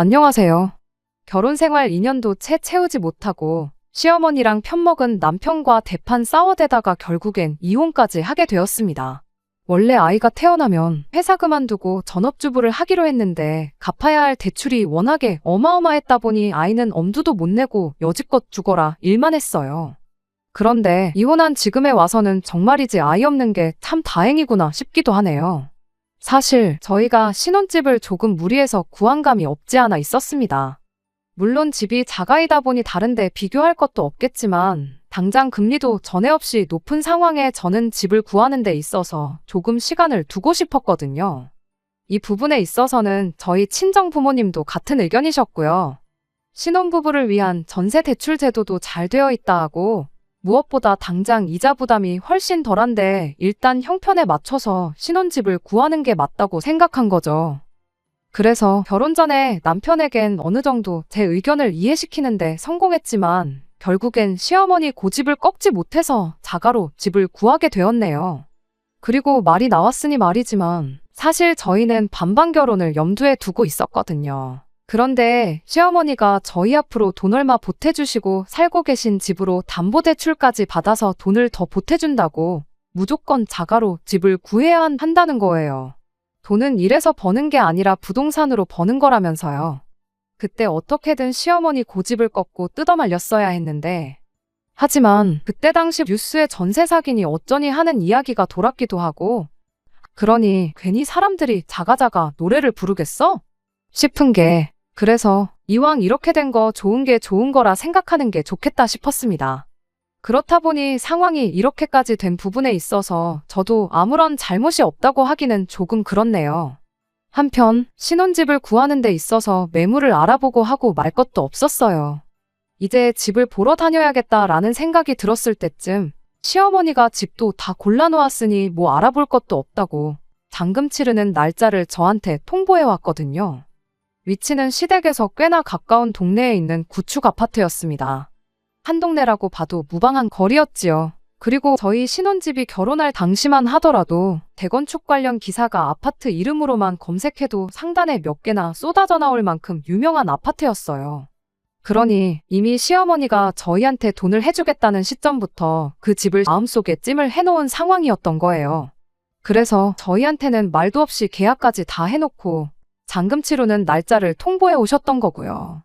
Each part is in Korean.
안녕하세요. 결혼 생활 2년도 채 채우지 못하고 시어머니랑 편먹은 남편과 대판 싸워대다가 결국엔 이혼까지 하게 되었습니다. 원래 아이가 태어나면 회사 그만두고 전업주부를 하기로 했는데 갚아야 할 대출이 워낙에 어마어마했다 보니 아이는 엄두도 못 내고 여지껏 죽어라 일만 했어요. 그런데 이혼한 지금에 와서는 정말이지 아이 없는 게 참 다행이구나 싶기도 하네요. 사실 저희가 신혼집을 조금 무리해서 구한 감이 없지 않아 있었습니다. 물론 집이 자가이다 보니 다른데 비교할 것도 없겠지만 당장 금리도 전에 없이 높은 상황에 저는 집을 구하는 데 있어서 조금 시간을 두고 싶었거든요. 이 부분에 있어서는 저희 친정 부모님도 같은 의견이셨고요. 신혼부부를 위한 전세 대출 제도도 잘 되어 있다 하고 무엇보다 당장 이자 부담이 훨씬 덜한데 일단 형편에 맞춰서 신혼집을 구하는 게 맞다고 생각한 거죠. 그래서 결혼 전에 남편에겐 어느 정도 제 의견을 이해시키는데 성공했지만 결국엔 시어머니 고집을 꺾지 못해서 자가로 집을 구하게 되었네요. 그리고 말이 나왔으니 말이지만 사실 저희는 반반 결혼을 염두에 두고 있었거든요. 그런데 시어머니가 저희 앞으로 돈 얼마 보태주시고 살고 계신 집으로 담보대출까지 받아서 돈을 더 보태준다고 무조건 자가로 집을 구해야 한다는 거예요. 돈은 일해서 버는 게 아니라 부동산으로 버는 거라면서요. 그때 어떻게든 시어머니 고집을 꺾고 뜯어말렸어야 했는데 하지만 그때 당시 뉴스에 전세 사기니 어쩌니 하는 이야기가 돌았기도 하고 그러니 괜히 사람들이 자가자가 노래를 부르겠어? 싶은 게 그래서 이왕 이렇게 된 거 좋은 게 좋은 거라 생각하는 게 좋겠다 싶었습니다. 그렇다 보니 상황이 이렇게까지 된 부분에 있어서 저도 아무런 잘못이 없다고 하기는 조금 그렇네요. 한편 신혼집을 구하는 데 있어서 매물을 알아보고 하고 말 것도 없었어요. 이제 집을 보러 다녀야겠다라는 생각이 들었을 때쯤 시어머니가 집도 다 골라놓았으니 뭐 알아볼 것도 없다고 잔금 치르는 날짜를 저한테 통보해왔거든요. 위치는 시댁에서 꽤나 가까운 동네에 있는 구축 아파트였습니다. 한 동네라고 봐도 무방한 거리였지요. 그리고 저희 신혼집이 결혼할 당시만 하더라도 대건축 관련 기사가 아파트 이름으로만 검색해도 상단에 몇 개나 쏟아져 나올 만큼 유명한 아파트였어요. 그러니 이미 시어머니가 저희한테 돈을 해주겠다는 시점부터 그 집을 마음속에 찜을 해놓은 상황이었던 거예요. 그래서 저희한테는 말도 없이 계약까지 다 해놓고 잔금 치르는 날짜를 통보해 오셨던 거고요.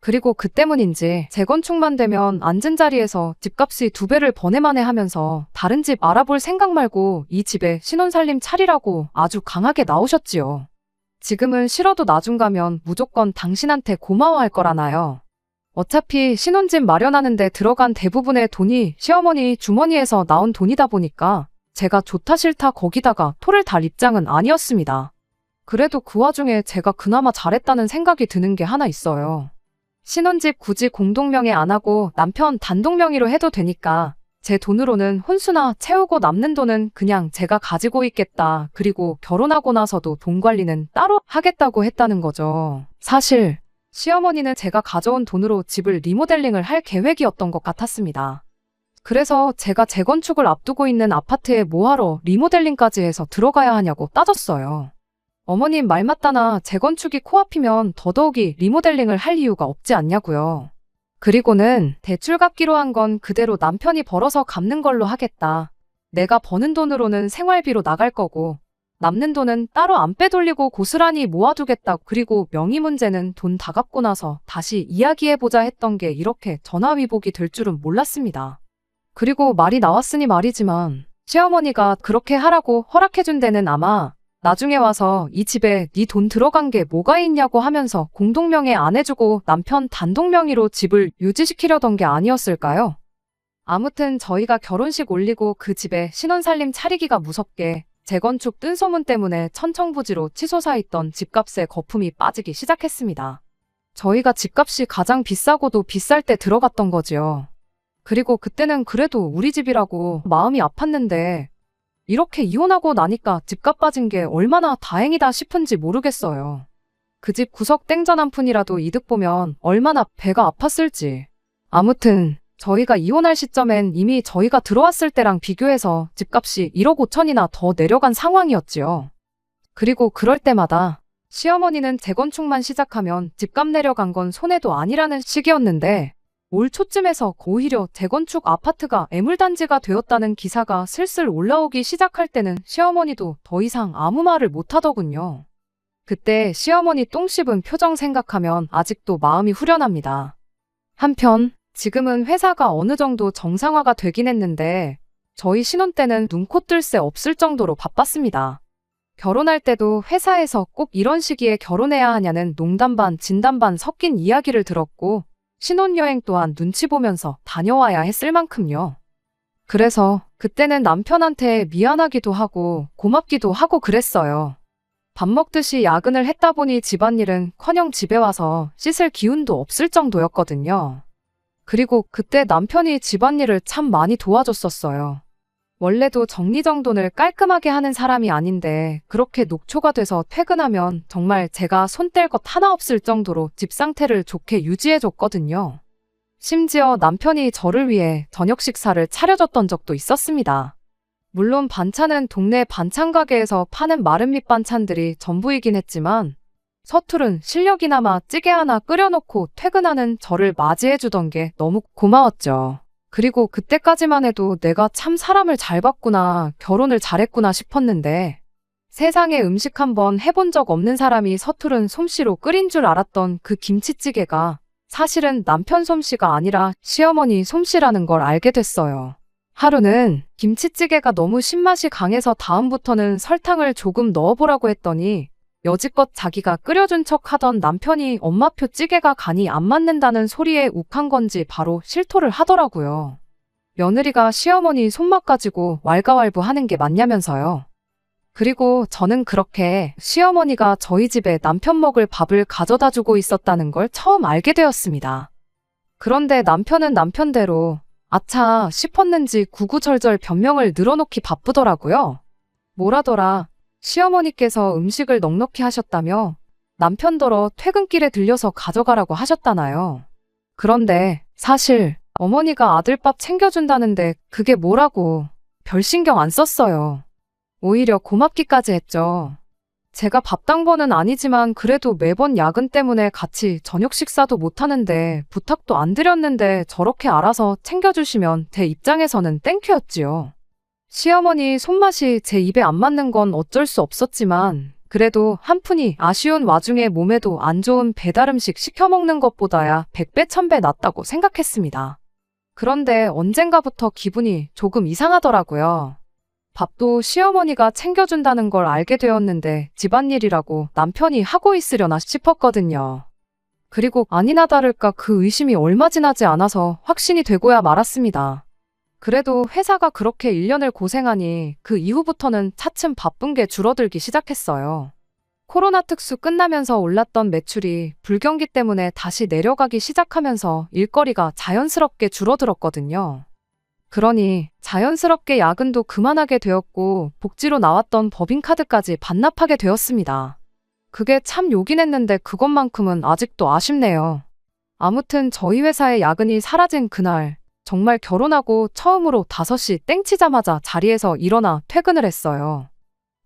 그리고 그 때문인지 재건축만 되면 앉은 자리에서 집값이 2배를 번해만해 하면서 다른 집 알아볼 생각 말고 이 집에 신혼살림 차리라고 아주 강하게 나오셨지요. 지금은 싫어도 나중 가면 무조건 당신한테 고마워할 거라나요. 어차피 신혼집 마련하는데 들어간 대부분의 돈이 시어머니 주머니에서 나온 돈이다 보니까 제가 좋다 싫다 거기다가 토를 달 입장은 아니었습니다. 그래도 그 와중에 제가 그나마 잘했다는 생각이 드는 게 하나 있어요. 신혼집 굳이 공동명의 안 하고 남편 단독명의로 해도 되니까 제 돈으로는 혼수나 채우고 남는 돈은 그냥 제가 가지고 있겠다. 그리고 결혼하고 나서도 돈 관리는 따로 하겠다고 했다는 거죠. 사실 시어머니는 제가 가져온 돈으로 집을 리모델링을 할 계획이었던 것 같았습니다. 그래서 제가 재건축을 앞두고 있는 아파트에 뭐하러 리모델링까지 해서 들어가야 하냐고 따졌어요. 어머님 말 맞다나 재건축이 코앞이면 더더욱이 리모델링을 할 이유가 없지 않냐고요. 그리고는 대출 갚기로 한 건 그대로 남편이 벌어서 갚는 걸로 하겠다. 내가 버는 돈으로는 생활비로 나갈 거고 남는 돈은 따로 안 빼돌리고 고스란히 모아두겠다. 그리고 명의 문제는 돈 다 갚고 나서 다시 이야기해보자 했던 게 이렇게 전화위복이 될 줄은 몰랐습니다. 그리고 말이 나왔으니 말이지만 시어머니가 그렇게 하라고 허락해준 데는 아마 나중에 와서 이 집에 네 돈 들어간 게 뭐가 있냐고 하면서 공동명의 안 해주고 남편 단독명의로 집을 유지시키려던 게 아니었을까요? 아무튼 저희가 결혼식 올리고 그 집에 신혼살림 차리기가 무섭게 재건축 뜬소문 때문에 천청부지로 치솟아 있던 집값에 거품이 빠지기 시작했습니다. 저희가 집값이 가장 비싸고도 비쌀 때 들어갔던 거지요. 그리고 그때는 그래도 우리 집이라고 마음이 아팠는데 이렇게 이혼하고 나니까 집값 빠진 게 얼마나 다행이다 싶은지 모르겠어요. 그 집 구석 땡전 한 푼이라도 이득 보면 얼마나 배가 아팠을지. 아무튼 저희가 이혼할 시점엔 이미 저희가 들어왔을 때랑 비교해서 집값이 1억 5천이나 더 내려간 상황이었지요. 그리고 그럴 때마다 시어머니는 재건축만 시작하면 집값 내려간 건 손해도 아니라는 시기였는데 올 초쯤에서 오히려 재건축 아파트가 애물단지가 되었다는 기사가 슬슬 올라오기 시작할 때는 시어머니도 더 이상 아무 말을 못하더군요. 그때 시어머니 똥 씹은 표정 생각하면 아직도 마음이 후련합니다. 한편 지금은 회사가 어느 정도 정상화가 되긴 했는데 저희 신혼 때는 눈코 뜰 새 없을 정도로 바빴습니다. 결혼할 때도 회사에서 꼭 이런 시기에 결혼해야 하냐는 농담 반 진담 반 섞인 이야기를 들었고 신혼여행 또한 눈치 보면서 다녀와야 했을 만큼요. 그래서 그때는 남편한테 미안하기도 하고 고맙기도 하고 그랬어요. 밥 먹듯이 야근을 했다 보니 집안일은 커녕 집에 와서 씻을 기운도 없을 정도였거든요. 그리고 그때 남편이 집안일을 참 많이 도와줬었어요. 원래도 정리정돈을 깔끔하게 하는 사람이 아닌데 그렇게 녹초가 돼서 퇴근하면 정말 제가 손 뗄 것 하나 없을 정도로 집 상태를 좋게 유지해줬거든요. 심지어 남편이 저를 위해 저녁 식사를 차려줬던 적도 있었습니다. 물론 반찬은 동네 반찬 가게에서 파는 마른 밑반찬들이 전부이긴 했지만 서투른 실력이나마 찌개 하나 끓여놓고 퇴근하는 저를 맞이해주던 게 너무 고마웠죠. 그리고 그때까지만 해도 내가 참 사람을 잘 봤구나, 결혼을 잘했구나 싶었는데 세상에 음식 한번 해본 적 없는 사람이 서투른 솜씨로 끓인 줄 알았던 그 김치찌개가 사실은 남편 솜씨가 아니라 시어머니 솜씨라는 걸 알게 됐어요. 하루는 김치찌개가 너무 신맛이 강해서 다음부터는 설탕을 조금 넣어보라고 했더니 여지껏 자기가 끓여준 척 하던 남편이 엄마표 찌개가 간이 안 맞는다는 소리에 욱한 건지 바로 실토를 하더라고요. 며느리가 시어머니 손맛 가지고 왈가왈부하는 게 맞냐면서요. 그리고 저는 그렇게 시어머니가 저희 집에 남편 먹을 밥을 가져다 주고 있었다는 걸 처음 알게 되었습니다. 그런데 남편은 남편대로 아차 싶었는지 구구절절 변명을 늘어놓기 바쁘더라고요. 뭐라더라. 시어머니께서 음식을 넉넉히 하셨다며 남편더러 퇴근길에 들려서 가져가라고 하셨다나요. 그런데 사실 어머니가 아들밥 챙겨준다는데 그게 뭐라고 별 신경 안 썼어요. 오히려 고맙기까지 했죠. 제가 밥당번은 아니지만 그래도 매번 야근 때문에 같이 저녁 식사도 못하는데 부탁도 안 드렸는데 저렇게 알아서 챙겨주시면 제 입장에서는 땡큐였지요. 시어머니 손맛이 제 입에 안 맞는 건 어쩔 수 없었지만 그래도 한푼이 아쉬운 와중에 몸에도 안 좋은 배달음식 시켜 먹는 것보다야 100배 1000배 낫다고 생각했습니다. 그런데 언젠가부터 기분이 조금 이상하더라고요. 밥도 시어머니가 챙겨준다는 걸 알게 되었는데 집안일이라고 남편이 하고 있으려나 싶었거든요. 그리고 아니나 다를까 그 의심이 얼마 지나지 않아서 확신이 되고야 말았습니다. 그래도 회사가 그렇게 1년을 고생하니 그 이후부터는 차츰 바쁜 게 줄어들기 시작했어요. 코로나 특수 끝나면서 올랐던 매출이 불경기 때문에 다시 내려가기 시작하면서 일거리가 자연스럽게 줄어들었거든요. 그러니 자연스럽게 야근도 그만하게 되었고 복지로 나왔던 법인카드까지 반납하게 되었습니다. 그게 참 요긴 했는데 그것만큼은 아직도 아쉽네요. 아무튼 저희 회사의 야근이 사라진 그날 정말 결혼하고 처음으로 5시 땡치자마자 자리에서 일어나 퇴근을 했어요.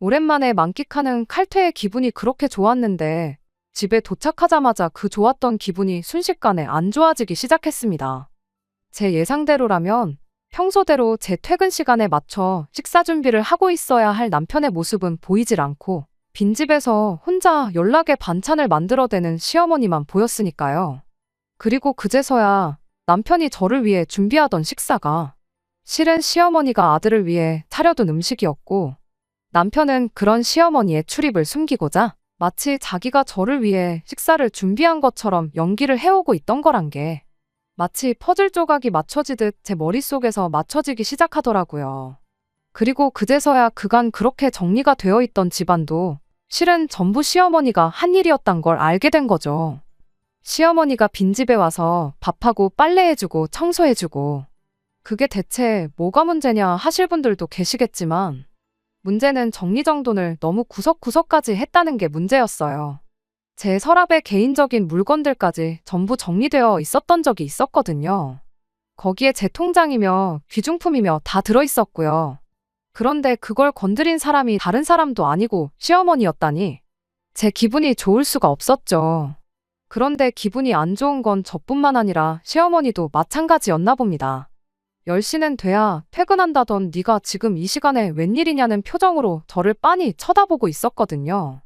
오랜만에 만끽하는 칼퇴의 기분이 그렇게 좋았는데 집에 도착하자마자 그 좋았던 기분이 순식간에 안 좋아지기 시작했습니다. 제 예상대로라면 평소대로 제 퇴근 시간에 맞춰 식사 준비를 하고 있어야 할 남편의 모습은 보이질 않고 빈집에서 혼자 연락에 반찬을 만들어대는 시어머니만 보였으니까요. 그리고 그제서야 남편이 저를 위해 준비하던 식사가 실은 시어머니가 아들을 위해 차려둔 음식이었고 남편은 그런 시어머니의 출입을 숨기고자 마치 자기가 저를 위해 식사를 준비한 것처럼 연기를 해오고 있던 거란 게 마치 퍼즐 조각이 맞춰지듯 제 머릿속에서 맞춰지기 시작하더라고요. 그리고 그제서야 그간 그렇게 정리가 되어 있던 집안도 실은 전부 시어머니가 한 일이었단 걸 알게 된 거죠. 시어머니가 빈집에 와서 밥하고 빨래해주고 청소해주고 그게 대체 뭐가 문제냐 하실 분들도 계시겠지만 문제는 정리정돈을 너무 구석구석까지 했다는 게 문제였어요. 제 서랍에 개인적인 물건들까지 전부 정리되어 있었던 적이 있었거든요. 거기에 제 통장이며 귀중품이며 다 들어있었고요. 그런데 그걸 건드린 사람이 다른 사람도 아니고 시어머니였다니. 제 기분이 좋을 수가 없었죠. 그런데 기분이 안 좋은 건 저뿐만 아니라 시어머니도 마찬가지였나 봅니다. 10시는 돼야 퇴근한다던 네가 지금 이 시간에 웬일이냐는 표정으로 저를 빤히 쳐다보고 있었거든요.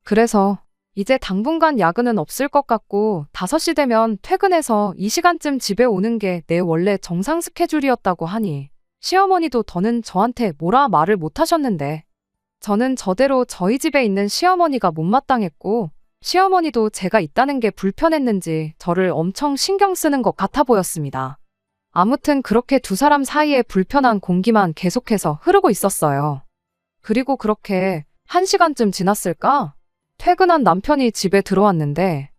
그래서 이제 당분간 야근은 없을 것 같고 5시 되면 퇴근해서 이 시간쯤 집에 오는 게 내 원래 정상 스케줄이었다고 하니 시어머니도 더는 저한테 뭐라 말을 못 하셨는데 저는 저대로 저희 집에 있는 시어머니가 못마땅했고 시어머니도 제가 있다는 게 불편했는지 저를 엄청 신경 쓰는 것 같아 보였습니다. 아무튼 그렇게 두 사람 사이에 불편한 공기만 계속해서 흐르고 있었어요. 그리고 그렇게 1시간쯤 지났을까? 퇴근한 남편이 집에 들어왔는데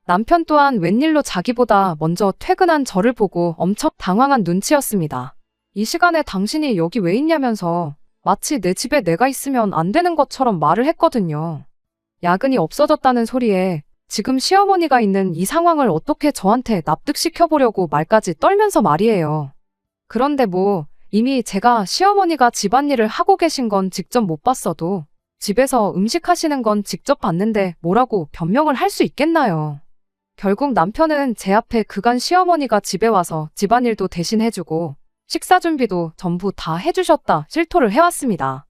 남편 또한 웬일로 자기보다 먼저 퇴근한 저를 보고 엄청 당황한 눈치였습니다. 이 시간에 당신이 여기 왜 있냐면서 마치 내 집에 내가 있으면 안 되는 것처럼 말을 했거든요. 야근이 없어졌다는 소리에 지금 시어머니가 있는 이 상황을 어떻게 저한테 납득시켜보려고 말까지 떨면서 말이에요. 그런데 뭐 이미 제가 시어머니가 집안일을 하고 계신 건 직접 못 봤어도 집에서 음식 하시는 건 직접 봤는데 뭐라고 변명을 할 수 있겠나요? 결국 남편은 제 앞에 그간 시어머니가 집에 와서 집안일도 대신 해주고 식사 준비도 전부 다 해주셨다 실토를 해왔습니다.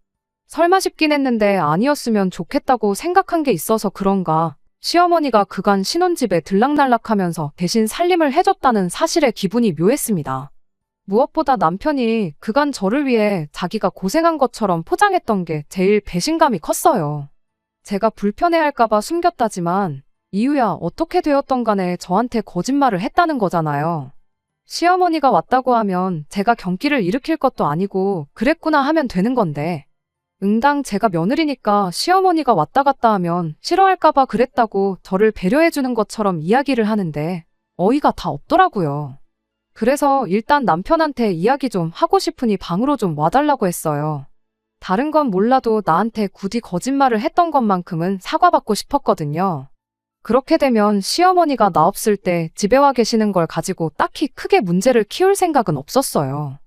설마 싶긴 했는데 아니었으면 좋겠다고 생각한 게 있어서 그런가 시어머니가 그간 신혼집에 들락날락하면서 대신 살림을 해줬다는 사실에 기분이 묘했습니다. 무엇보다 남편이 그간 저를 위해 자기가 고생한 것처럼 포장했던 게 제일 배신감이 컸어요. 제가 불편해할까봐 숨겼다지만 이유야 어떻게 되었던 간에 저한테 거짓말을 했다는 거잖아요. 시어머니가 왔다고 하면 제가 경기를 일으킬 것도 아니고 그랬구나 하면 되는 건데 응당 제가 며느리니까 시어머니가 왔다 갔다 하면 싫어할까봐 그랬다고 저를 배려해주는 것처럼 이야기를 하는데 어이가 다 없더라고요. 그래서 일단 남편한테 이야기 좀 하고 싶으니 방으로 좀 와달라고 했어요. 다른 건 몰라도 나한테 굳이 거짓말을 했던 것만큼은 사과받고 싶었거든요. 그렇게 되면 시어머니가 나 없을 때 집에 와 계시는 걸 가지고 딱히 크게 문제를 키울 생각은 없었어요.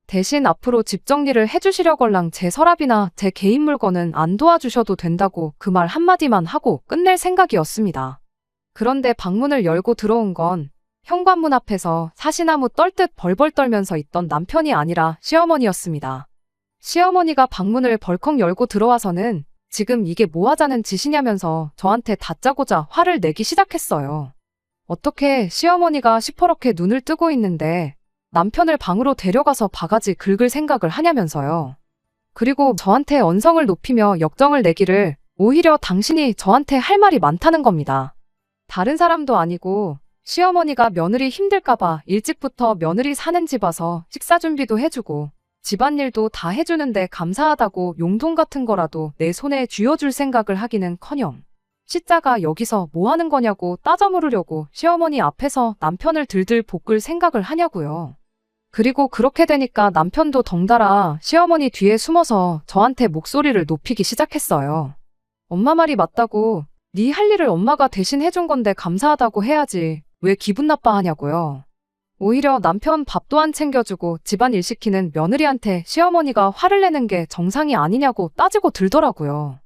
대신 앞으로 집 정리를 해주시려걸랑 제 서랍이나 제 개인 물건은 안 도와주셔도 된다고 그 말 한마디만 하고 끝낼 생각이었습니다. 그런데 방문을 열고 들어온 건 현관문 앞에서 사시나무 떨듯 벌벌 떨면서 있던 남편이 아니라 시어머니였습니다. 시어머니가 방문을 벌컥 열고 들어와서는 지금 이게 뭐 하자는 짓이냐면서 저한테 다짜고짜 화를 내기 시작했어요. 어떻게 시어머니가 시퍼렇게 눈을 뜨고 있는데 남편을 방으로 데려가서 바가지 긁을 생각을 하냐면서요. 그리고 저한테 언성을 높이며 역정을 내기를 오히려 당신이 저한테 할 말이 많다는 겁니다. 다른 사람도 아니고 시어머니가 며느리 힘들까봐 일찍부터 며느리 사는 집 와서 식사 준비도 해주고 집안일도 다 해주는데 감사하다고 용돈 같은 거라도 내 손에 쥐어줄 생각을 하기는커녕 시자가 여기서 뭐 하는 거냐고 따져 물으려고 시어머니 앞에서 남편을 들들 볶을 생각을 하냐고요. 그리고 그렇게 되니까 남편도 덩달아 시어머니 뒤에 숨어서 저한테 목소리를 높이기 시작했어요. 엄마 말이 맞다고 네 할 일을 엄마가 대신 해준 건데 감사하다고 해야지 왜 기분 나빠하냐고요. 오히려 남편 밥도 안 챙겨주고 집안일 시키는 며느리한테 시어머니가 화를 내는 게 정상이 아니냐고 따지고 들더라고요.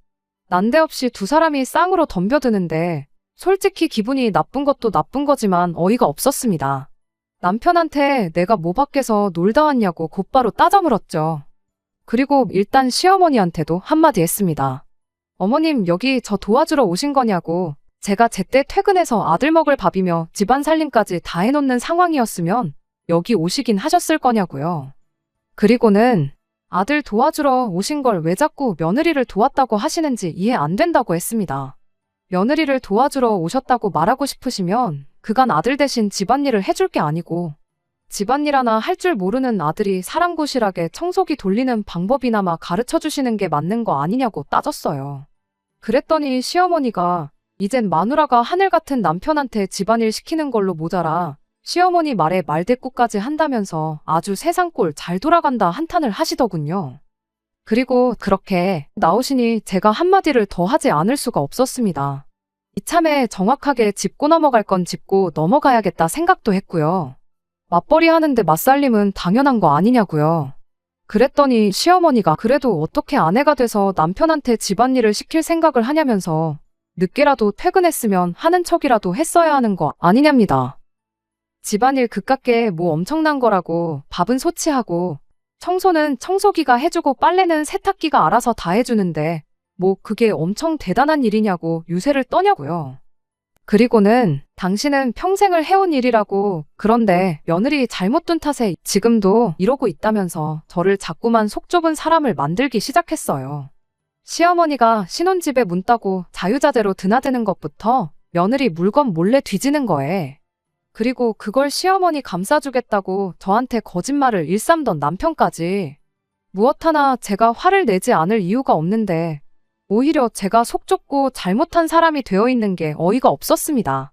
난데없이 두 사람이 쌍으로 덤벼드는데 솔직히 기분이 나쁜 것도 나쁜 거지만 어이가 없었습니다. 남편한테 내가 뭐 밖에서 놀다 왔냐고 곧바로 따져 물었죠. 그리고 일단 시어머니한테도 한마디 했습니다. 어머님 여기 저 도와주러 오신 거냐고. 제가 제때 퇴근해서 아들 먹을 밥이며 집안 살림까지 다 해놓는 상황이었으면 여기 오시긴 하셨을 거냐고요. 그리고는 아들 도와주러 오신 걸 왜 자꾸 며느리를 도왔다고 하시는지 이해 안 된다고 했습니다. 며느리를 도와주러 오셨다고 말하고 싶으시면 그간 아들 대신 집안일을 해줄 게 아니고 집안일 하나 할 줄 모르는 아들이 사람구실하게 청소기 돌리는 방법이나마 가르쳐 주시는 게 맞는 거 아니냐고 따졌어요. 그랬더니 시어머니가 이젠 마누라가 하늘 같은 남편한테 집안일 시키는 걸로 모자라 시어머니 말에 말대꾸까지 한다면서 아주 세상 꼴 잘 돌아간다 한탄을 하시더군요. 그리고 그렇게 나오시니 제가 한마디를 더 하지 않을 수가 없었습니다. 이참에 정확하게 짚고 넘어갈 건 짚고 넘어가야겠다 생각도 했고요. 맞벌이 하는데 맞살림은 당연한 거 아니냐고요. 그랬더니 시어머니가 그래도 어떻게 아내가 돼서 남편한테 집안일을 시킬 생각을 하냐면서 늦게라도 퇴근했으면 하는 척이라도 했어야 하는 거 아니냐입니다. 집안일 그깟게 뭐 엄청난 거라고. 밥은 소치하고 청소는 청소기가 해주고 빨래는 세탁기가 알아서 다 해주는데 뭐 그게 엄청 대단한 일이냐고 유세를 떠냐고요. 그리고는 당신은 평생을 해온 일이라고. 그런데 며느리 잘못 둔 탓에 지금도 이러고 있다면서 저를 자꾸만 속 좁은 사람을 만들기 시작했어요. 시어머니가 신혼집에 문 따고 자유자재로 드나드는 것부터 며느리 물건 몰래 뒤지는 거에, 그리고 그걸 시어머니 감싸주겠다고 저한테 거짓말을 일삼던 남편까지. 무엇 하나 제가 화를 내지 않을 이유가 없는데 오히려 제가 속 좁고 잘못한 사람이 되어 있는 게 어이가 없었습니다.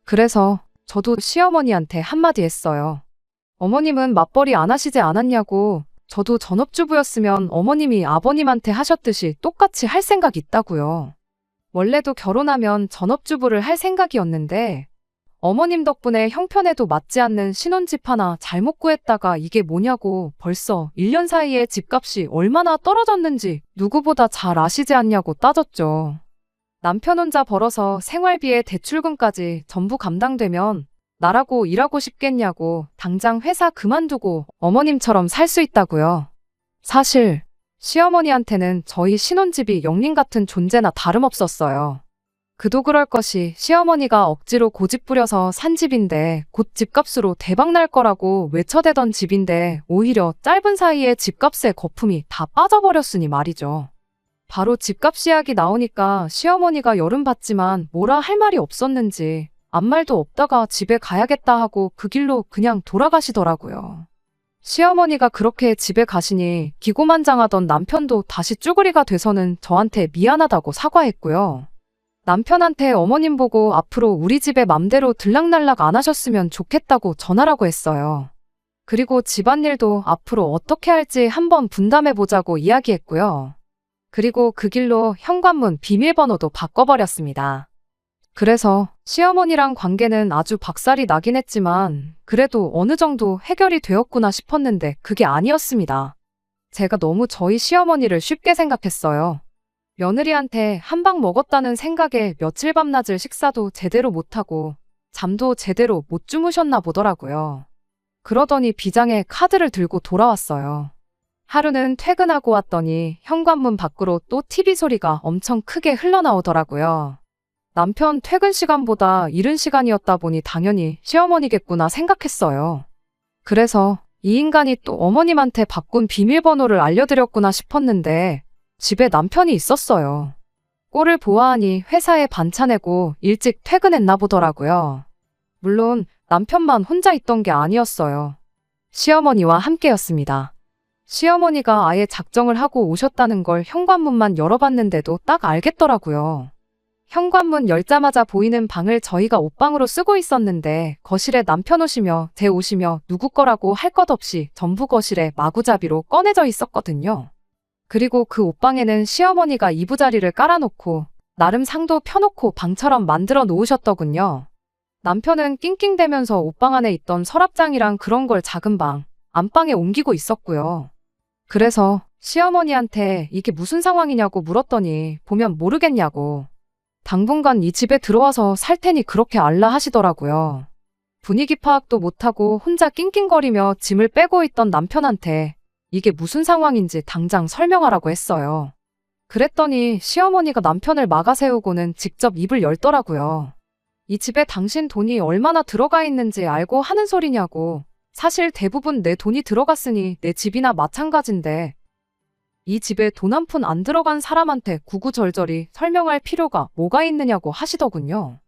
그래서 저도 시어머니한테 한마디 했어요. 어머님은 맞벌이 안 하시지 않았냐고. 저도 전업주부였으면 어머님이 아버님한테 하셨듯이 똑같이 할 생각 있다고요. 원래도 결혼하면 전업주부를 할 생각이었는데 어머님 덕분에 형편에도 맞지 않는 신혼집 하나 잘못 구했다가 이게 뭐냐고. 벌써 1년 사이에 집값이 얼마나 떨어졌는지 누구보다 잘 아시지 않냐고 따졌죠. 남편 혼자 벌어서 생활비에 대출금까지 전부 감당되면 나라고 일하고 싶겠냐고. 당장 회사 그만두고 어머님처럼 살 수 있다고요. 사실 시어머니한테는 저희 신혼집이 영린 같은 존재나 다름없었어요. 그도 그럴 것이 시어머니가 억지로 고집 부려서 산 집인데 곧 집값으로 대박날 거라고 외쳐대던 집인데 오히려 짧은 사이에 집값의 거품이 다 빠져버렸으니 말이죠. 바로 집값 이야기 나오니까 시어머니가 열은 받지만 뭐라 할 말이 없었는지 아무 말도 없다가 집에 가야겠다 하고 그 길로 그냥 돌아가시더라고요. 시어머니가 그렇게 집에 가시니 기고만장하던 남편도 다시 쭈그리가 돼서는 저한테 미안하다고 사과했고요. 남편한테 어머님 보고 앞으로 우리 집에 맘대로 들락날락 안 하셨으면 좋겠다고 전하라고 했어요. 그리고 집안일도 앞으로 어떻게 할지 한번 분담해보자고 이야기했고요. 그리고 그 길로 현관문 비밀번호도 바꿔버렸습니다. 그래서 시어머니랑 관계는 아주 박살이 나긴 했지만 그래도 어느 정도 해결이 되었구나 싶었는데 그게 아니었습니다. 제가 너무 저희 시어머니를 쉽게 생각했어요. 며느리한테 한 방 먹었다는 생각에 며칠 밤낮을 식사도 제대로 못하고 잠도 제대로 못 주무셨나 보더라고요. 그러더니 비장의 카드를 들고 돌아왔어요. 하루는 퇴근하고 왔더니 현관문 밖으로 또 TV 소리가 엄청 크게 흘러나오더라고요. 남편 퇴근 시간보다 이른 시간이었다 보니 당연히 시어머니겠구나 생각했어요. 그래서 이 인간이 또 어머님한테 바꾼 비밀번호를 알려드렸구나 싶었는데 집에 남편이 있었어요. 꼴을 보아하니 회사에 반차 내고 일찍 퇴근했나 보더라고요. 물론 남편만 혼자 있던 게 아니었어요. 시어머니와 함께였습니다. 시어머니가 아예 작정을 하고 오셨다는 걸 현관문만 열어봤는데도 딱 알겠더라고요. 현관문 열자마자 보이는 방을 저희가 옷방으로 쓰고 있었는데 거실에 남편 옷이며 제 옷이며 누구 거라고 할 것 없이 전부 거실에 마구잡이로 꺼내져 있었거든요. 그리고 그 옷방에는 시어머니가 이부자리를 깔아놓고 나름 상도 펴놓고 방처럼 만들어 놓으셨더군요. 남편은 낑낑대면서 옷방 안에 있던 서랍장이랑 그런 걸 작은 방, 안방에 옮기고 있었고요. 그래서 시어머니한테 이게 무슨 상황이냐고 물었더니 보면 모르겠냐고. 당분간 이 집에 들어와서 살 테니 그렇게 알라 하시더라고요. 분위기 파악도 못하고 혼자 낑낑거리며 짐을 빼고 있던 남편한테 이게 무슨 상황인지 당장 설명하라고 했어요. 그랬더니 시어머니가 남편을 막아세우고는 직접 입을 열더라고요. 이 집에 당신 돈이 얼마나 들어가 있는지 알고 하는 소리냐고. 사실 대부분 내 돈이 들어갔으니 내 집이나 마찬가지인데 이 집에 돈 한 푼 안 들어간 사람한테 구구절절히 설명할 필요가 뭐가 있느냐고 하시더군요.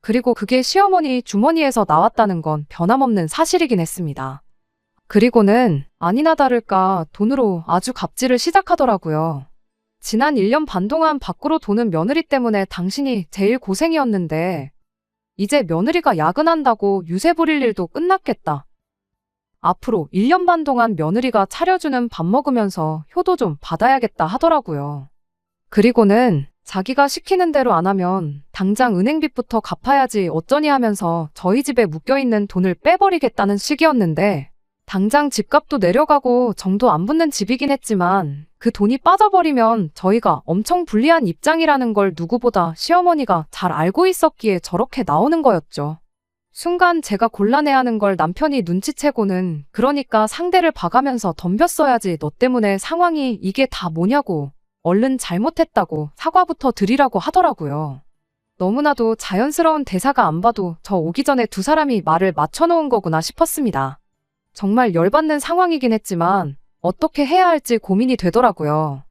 그리고 그게 시어머니 주머니에서 나왔다는 건 변함없는 사실이긴 했습니다. 그리고는 아니나 다를까 돈으로 아주 갑질을 시작하더라고요. 지난 1년 반 동안 밖으로 도는 며느리 때문에 당신이 제일 고생이었는데 이제 며느리가 야근한다고 유세 부릴 일도 끝났겠다. 앞으로 1년 반 동안 며느리가 차려주는 밥 먹으면서 효도 좀 받아야겠다 하더라고요. 그리고는 자기가 시키는 대로 안 하면 당장 은행빚부터 갚아야지 어쩌니 하면서 저희 집에 묶여있는 돈을 빼버리겠다는 식이었는데 당장 집값도 내려가고 정도 안 붙는 집이긴 했지만 그 돈이 빠져버리면 저희가 엄청 불리한 입장이라는 걸 누구보다 시어머니가 잘 알고 있었기에 저렇게 나오는 거였죠. 순간 제가 곤란해하는 걸 남편이 눈치채고는 그러니까 상대를 봐가면서 덤볐어야지 너 때문에 상황이 이게 다 뭐냐고 얼른 잘못했다고 사과부터 드리라고 하더라고요. 너무나도 자연스러운 대사가 안 봐도 저 오기 전에 두 사람이 말을 맞춰놓은 거구나 싶었습니다. 정말 열받는 상황이긴 했지만 어떻게 해야 할지 고민이 되더라고요.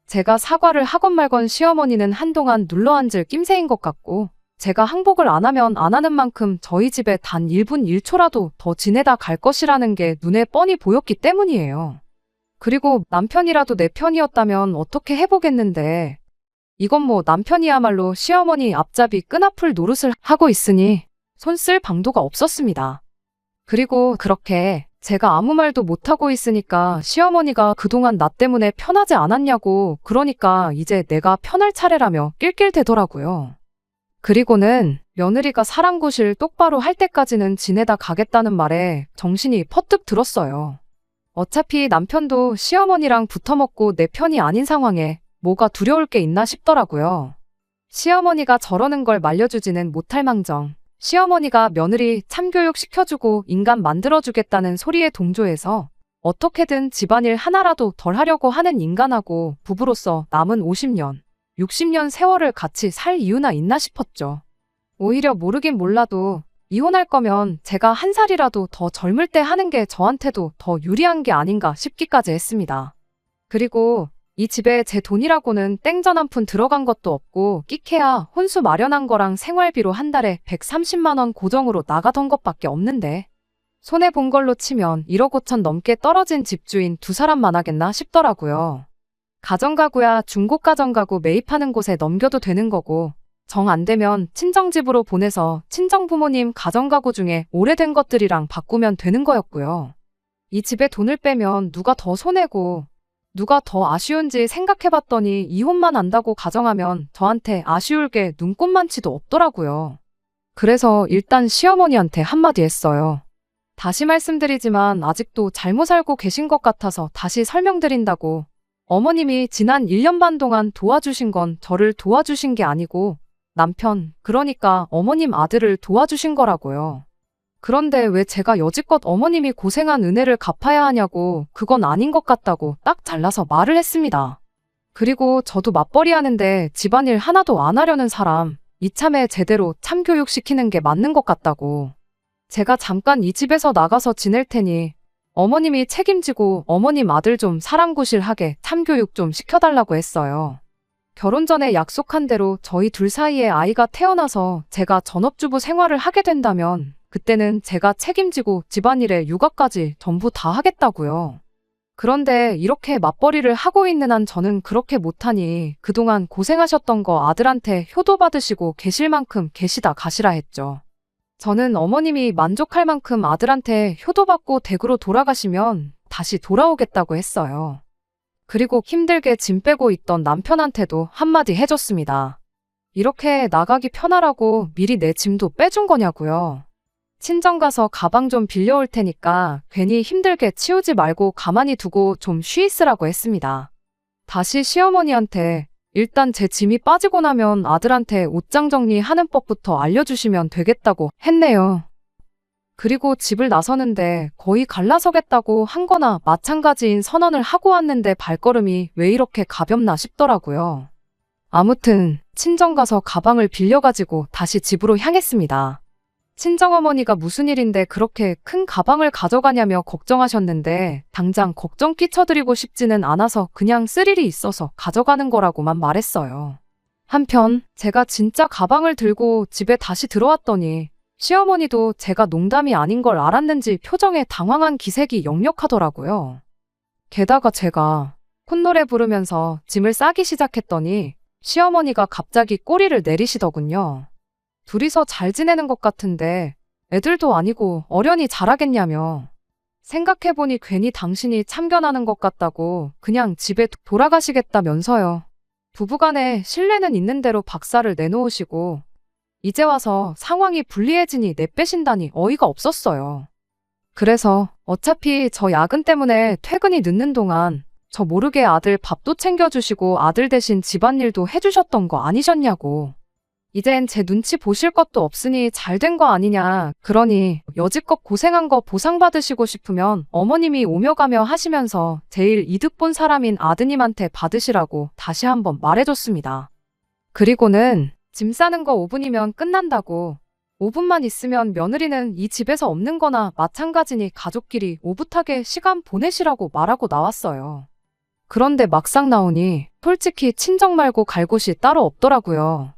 제가 사과를 하건 말건 시어머니는 한동안 눌러앉을 낌새인 것 같고 제가 항복을 안 하면 안 하는 만큼 저희 집에 단 1분 1초라도 더 지내다 갈 것이라는 게 눈에 뻔히 보였기 때문이에요. 그리고 남편이라도 내 편이었다면 어떻게 해보겠는데 이건 뭐 남편이야말로 시어머니 앞잡이 끈앞을 노릇을 하고 있으니 손 쓸 방도가 없었습니다. 그리고 그렇게 제가 아무 말도 못하고 있으니까 시어머니가 그동안 나 때문에 편하지 않았냐고 그러니까 이제 내가 편할 차례라며 낄낄대더라고요. 그리고는 며느리가 사랑구실 똑바로 할 때까지는 지내다 가겠다는 말에 정신이 퍼뜩 들었어요. 어차피 남편도 시어머니랑 붙어먹고 내 편이 아닌 상황에 뭐가 두려울 게 있나 싶더라고요. 시어머니가 저러는 걸 말려주지는 못할 망정 시어머니가 며느리 참교육 시켜주고 인간 만들어주겠다는 소리에 동조해서 어떻게든 집안일 하나라도 덜 하려고 하는 인간하고 부부로서 남은 50년, 60년 세월을 같이 살 이유나 있나 싶었죠. 오히려 모르긴 몰라도 이혼할 거면 제가 한 살이라도 더 젊을 때 하는 게 저한테도 더 유리한 게 아닌가 싶기까지 했습니다. 그리고 이 집에 제 돈이라고는 땡전 한 푼 들어간 것도 없고 끼케야 혼수 마련한 거랑 생활비로 한 달에 130만 원 고정으로 나가던 것밖에 없는데 손해본 걸로 치면 1억 5천 넘게 떨어진 집주인 두 사람만 하겠나 싶더라고요. 가정가구야 중고가정가구 매입하는 곳에 넘겨도 되는 거고 정 안 되면 친정집으로 보내서 친정부모님 가정가구 중에 오래된 것들이랑 바꾸면 되는 거였고요. 이 집에 돈을 빼면 누가 더 손해고 누가 더 아쉬운지 생각해봤더니 이혼만 한다고 가정하면 저한테 아쉬울 게 눈꼽만치도 없더라고요. 그래서 일단 시어머니한테 한마디 했어요. 다시 말씀드리지만 아직도 잘못 알고 계신 것 같아서 다시 설명드린다고. 어머님이 지난 1년 반 동안 도와주신 건 저를 도와주신 게 아니고 남편, 그러니까 어머님 아들을 도와주신 거라고요. 그런데 왜 제가 여지껏 어머님이 고생한 은혜를 갚아야 하냐고 그건 아닌 것 같다고 딱 잘라서 말을 했습니다. 그리고 저도 맞벌이 하는데 집안일 하나도 안 하려는 사람 이참에 제대로 참교육 시키는 게 맞는 것 같다고. 제가 잠깐 이 집에서 나가서 지낼 테니 어머님이 책임지고 어머님 아들 좀 사랑구실하게 참교육 좀 시켜달라고 했어요. 결혼 전에 약속한 대로 저희 둘 사이에 아이가 태어나서 제가 전업주부 생활을 하게 된다면 그때는 제가 책임지고 집안일에 육아까지 전부 다 하겠다고요. 그런데 이렇게 맞벌이를 하고 있는 한 저는 그렇게 못하니 그동안 고생하셨던 거 아들한테 효도 받으시고 계실 만큼 계시다 가시라 했죠. 저는 어머님이 만족할 만큼 아들한테 효도받고 댁으로 돌아가시면 다시 돌아오겠다고 했어요. 그리고 힘들게 짐 빼고 있던 남편한테도 한마디 해줬습니다. 이렇게 나가기 편하라고 미리 내 짐도 빼준 거냐고요. 친정 가서 가방 좀 빌려올 테니까 괜히 힘들게 치우지 말고 가만히 두고 좀 쉬있으라고 했습니다. 다시 시어머니한테 일단 제 짐이 빠지고 나면 아들한테 옷장 정리하는 법부터 알려주시면 되겠다고 했네요. 그리고 집을 나서는데 거의 갈라서겠다고 한 거나 마찬가지인 선언을 하고 왔는데 발걸음이 왜 이렇게 가볍나 싶더라고요. 아무튼 친정 가서 가방을 빌려가지고 다시 집으로 향했습니다. 친정어머니가 무슨 일인데 그렇게 큰 가방을 가져가냐며 걱정하셨는데 당장 걱정 끼쳐드리고 싶지는 않아서 그냥 쓸 일이 있어서 가져가는 거라고만 말했어요. 한편 제가 진짜 가방을 들고 집에 다시 들어왔더니 시어머니도 제가 농담이 아닌 걸 알았는지 표정에 당황한 기색이 역력하더라고요. 게다가 제가 콧노래 부르면서 짐을 싸기 시작했더니 시어머니가 갑자기 꼬리를 내리시더군요. 둘이서 잘 지내는 것 같은데 애들도 아니고 어련히 잘하겠냐며. 생각해보니 괜히 당신이 참견하는 것 같다고 그냥 집에 돌아가시겠다면서요. 부부간에 신뢰는 있는 대로 박살을 내놓으시고 이제 와서 상황이 불리해지니 내빼신다니 어이가 없었어요. 그래서 어차피 저 야근 때문에 퇴근이 늦는 동안 저 모르게 아들 밥도 챙겨주시고 아들 대신 집안일도 해주셨던 거 아니셨냐고. 이젠 제 눈치 보실 것도 없으니 잘 된 거 아니냐. 그러니 여지껏 고생한 거 보상받으시고 싶으면 어머님이 오며 가며 하시면서 제일 이득 본 사람인 아드님한테 받으시라고 다시 한번 말해줬습니다. 그리고는 짐 싸는 거 5분이면 끝난다고. 5분만 있으면 며느리는 이 집에서 없는 거나 마찬가지니 가족끼리 오붓하게 시간 보내시라고 말하고 나왔어요. 그런데 막상 나오니 솔직히 친정 말고 갈 곳이 따로 없더라고요.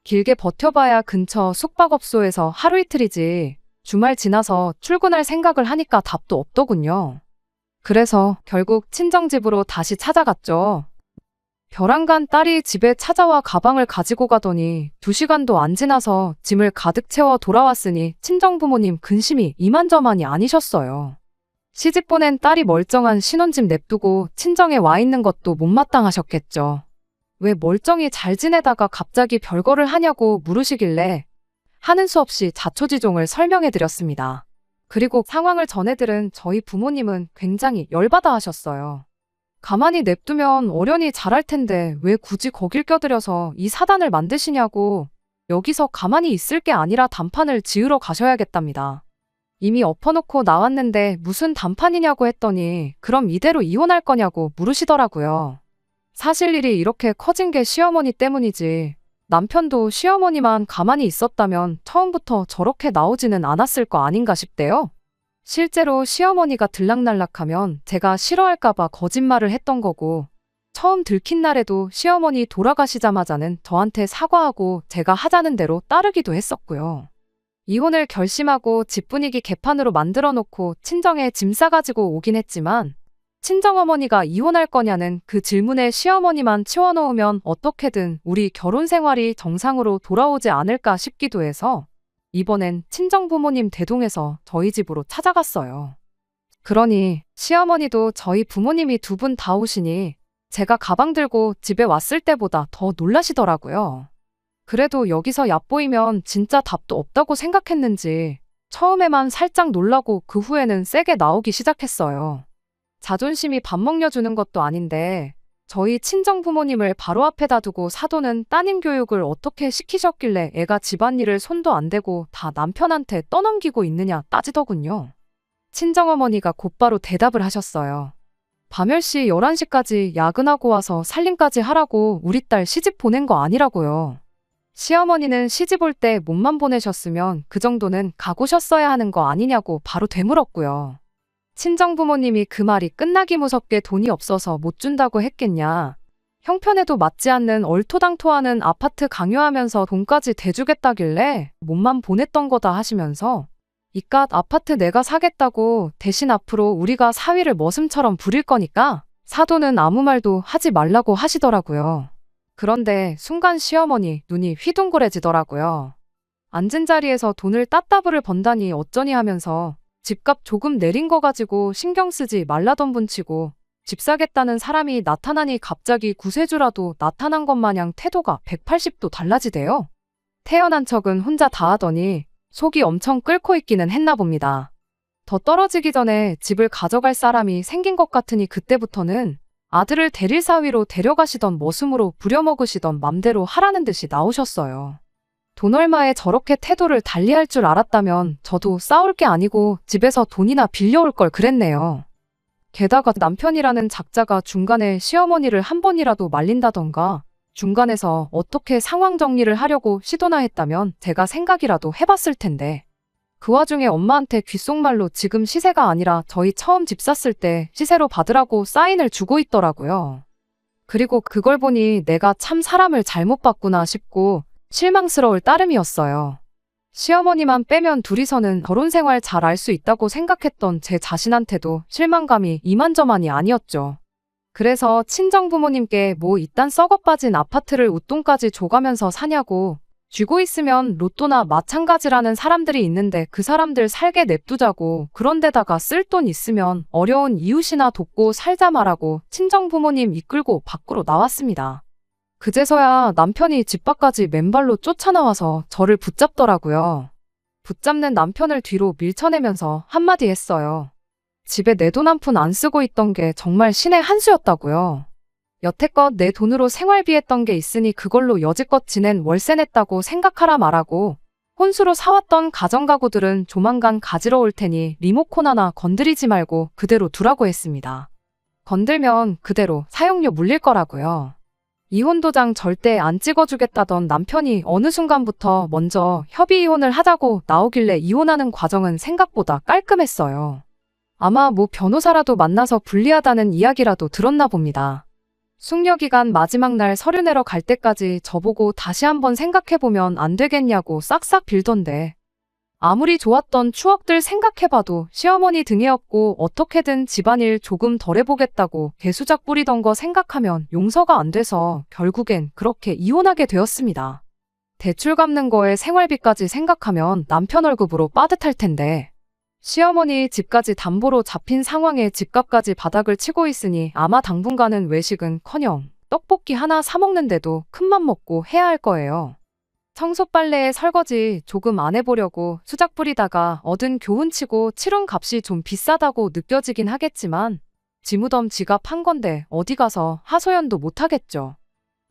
길게 버텨봐야 근처 숙박업소에서 하루 이틀이지 주말 지나서 출근할 생각을 하니까 답도 없더군요. 그래서 결국 친정집으로 다시 찾아갔죠. 벼랑간 딸이 집에 찾아와 가방을 가지고 가더니 2시간도 안 지나서 짐을 가득 채워 돌아왔으니 친정부모님 근심이 이만저만이 아니셨어요. 시집 보낸 딸이 멀쩡한 신혼집 냅두고 친정에 와 있는 것도 못마땅하셨겠죠. 왜 멀쩡히 잘 지내다가 갑자기 별거를 하냐고 물으시길래 하는 수 없이 자초지종을 설명해드렸습니다. 그리고 상황을 전해들은 저희 부모님은 굉장히 열받아 하셨어요. 가만히 냅두면 어련히 잘할 텐데 왜 굳이 거길 껴들여서 이 사단을 만드시냐고. 여기서 가만히 있을 게 아니라 단판을 지으러 가셔야겠답니다. 이미 엎어놓고 나왔는데 무슨 단판이냐고 했더니 그럼 이대로 이혼할 거냐고 물으시더라고요. 사실 일이 이렇게 커진 게 시어머니 때문이지 남편도 시어머니만 가만히 있었다면 처음부터 저렇게 나오지는 않았을 거 아닌가 싶대요. 실제로 시어머니가 들락날락하면 제가 싫어할까봐 거짓말을 했던 거고 처음 들킨 날에도 시어머니 돌아가시자마자는 저한테 사과하고 제가 하자는 대로 따르기도 했었고요. 이혼을 결심하고 집 분위기 개판으로 만들어 놓고 친정에 짐 싸가지고 오긴 했지만 친정어머니가 이혼할 거냐는 그 질문에 시어머니만 치워놓으면 어떻게든 우리 결혼 생활이 정상으로 돌아오지 않을까 싶기도 해서 이번엔 친정부모님 대동해서 저희 집으로 찾아갔어요. 그러니 시어머니도 저희 부모님이 2분 다 오시니 제가 가방 들고 집에 왔을 때보다 더 놀라시더라고요. 그래도 여기서 얕보이면 진짜 답도 없다고 생각했는지 처음에만 살짝 놀라고 그 후에는 세게 나오기 시작했어요. 자존심이 밥 먹여주는 것도 아닌데 저희 친정부모님을 바로 앞에다 두고 사돈은 따님 교육을 어떻게 시키셨길래 애가 집안일을 손도 안 대고 다 남편한테 떠넘기고 있느냐 따지더군요. 친정어머니가 곧바로 대답을 하셨어요. 밤10시 11시까지 야근하고 와서 살림까지 하라고 우리 딸 시집 보낸 거 아니라고요. 시어머니는 시집 올 때 몸만 보내셨으면 그 정도는 가고셨어야 하는 거 아니냐고 바로 되물었고요. 친정부모님이 그 말이 끝나기 무섭게 돈이 없어서 못 준다고 했겠냐. 형편에도 맞지 않는 얼토당토하는 아파트 강요하면서 돈까지 대주겠다길래 몸만 보냈던 거다 하시면서 이깟 아파트 내가 사겠다고 대신 앞으로 우리가 사위를 머슴처럼 부릴 거니까 사돈은 아무 말도 하지 말라고 하시더라고요. 그런데 순간 시어머니 눈이 휘둥그레지더라고요. 앉은 자리에서 돈을 따따블을 번다니 어쩌니 하면서 집값 조금 내린 거 가지고 신경 쓰지 말라던 분치고 집 사겠다는 사람이 나타나니 갑자기 구세주라도 나타난 것 마냥 태도가 180도 달라지대요. 태어난 척은 혼자 다 하더니 속이 엄청 끓고 있기는 했나 봅니다. 더 떨어지기 전에 집을 가져갈 사람이 생긴 것 같으니 그때부터는 아들을 대릴 사위로 데려가시던 머슴으로 부려먹으시던 맘대로 하라는 듯이 나오셨어요. 돈 얼마에 저렇게 태도를 달리할 줄 알았다면 저도 싸울 게 아니고 집에서 돈이나 빌려올 걸 그랬네요. 게다가 남편이라는 작자가 중간에 시어머니를 한 번이라도 말린다던가 중간에서 어떻게 상황 정리를 하려고 시도나 했다면 제가 생각이라도 해봤을 텐데 그 와중에 엄마한테 귓속말로 지금 시세가 아니라 저희 처음 집 샀을 때 시세로 받으라고 사인을 주고 있더라고요. 그리고 그걸 보니 내가 참 사람을 잘못 봤구나 싶고 실망스러울 따름이었어요. 시어머니만 빼면 둘이서는 결혼 생활 잘 알 수 있다고 생각했던 제 자신한테도 실망감이 이만저만이 아니었죠. 그래서 친정부모님께 뭐 이딴 썩어빠진 아파트를 웃돈까지 줘가면서 사냐고 쥐고 있으면 로또나 마찬가지라는 사람들이 있는데 그 사람들 살게 냅두자고 그런데다가 쓸 돈 있으면 어려운 이웃이나 돕고 살자 말하고 친정부모님 이끌고 밖으로 나왔습니다. 그제서야 남편이 집 밖까지 맨발로 쫓아나와서 저를 붙잡더라고요. 붙잡는 남편을 뒤로 밀쳐내면서 한마디 했어요. 집에 내 돈 한 푼 안 쓰고 있던 게 정말 신의 한 수였다고요. 여태껏 내 돈으로 생활비 했던 게 있으니 그걸로 여지껏 지낸 월세 냈다고 생각하라 말하고, 혼수로 사왔던 가전가구들은 조만간 가지러 올 테니 리모컨 하나 건드리지 말고 그대로 두라고 했습니다. 건들면 그대로 사용료 물릴 거라고요. 이혼도장 절대 안 찍어주겠다던 남편이 어느 순간부터 먼저 협의 이혼을 하자고 나오길래 이혼하는 과정은 생각보다 깔끔했어요. 아마 뭐 변호사라도 만나서 불리하다는 이야기라도 들었나 봅니다. 숙려기간 마지막 날 서류 내러 갈 때까지 저보고 다시 한번 생각해보면 안 되겠냐고 싹싹 빌던데, 아무리 좋았던 추억들 생각해봐도 시어머니 등에 업고 어떻게든 집안일 조금 덜 해보겠다고 개수작 부리던 거 생각하면 용서가 안 돼서 결국엔 그렇게 이혼하게 되었습니다. 대출 갚는 거에 생활비까지 생각하면 남편 월급으로 빠듯할 텐데, 시어머니 집까지 담보로 잡힌 상황에 집값까지 바닥을 치고 있으니 아마 당분간은 외식은커녕 떡볶이 하나 사 먹는데도 큰맘 먹고 해야 할 거예요. 청소 빨래에 설거지 조금 안 해보려고 수작 부리다가 얻은 교훈치고 치룬 값이 좀 비싸다고 느껴지긴 하겠지만, 지무덤 지갑 한 건데 어디 가서 하소연도 못 하겠죠.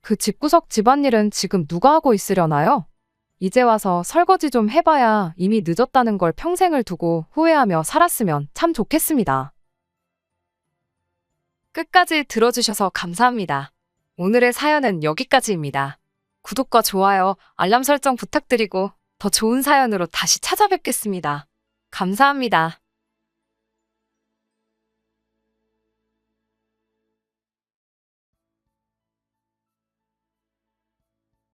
그 집구석 집안일은 지금 누가 하고 있으려나요? 이제 와서 설거지 좀 해봐야 이미 늦었다는 걸 평생을 두고 후회하며 살았으면 참 좋겠습니다. 끝까지 들어주셔서 감사합니다. 오늘의 사연은 여기까지입니다. 구독과 좋아요, 알람 설정 부탁드리고 더 좋은 사연으로 다시 찾아뵙겠습니다. 감사합니다.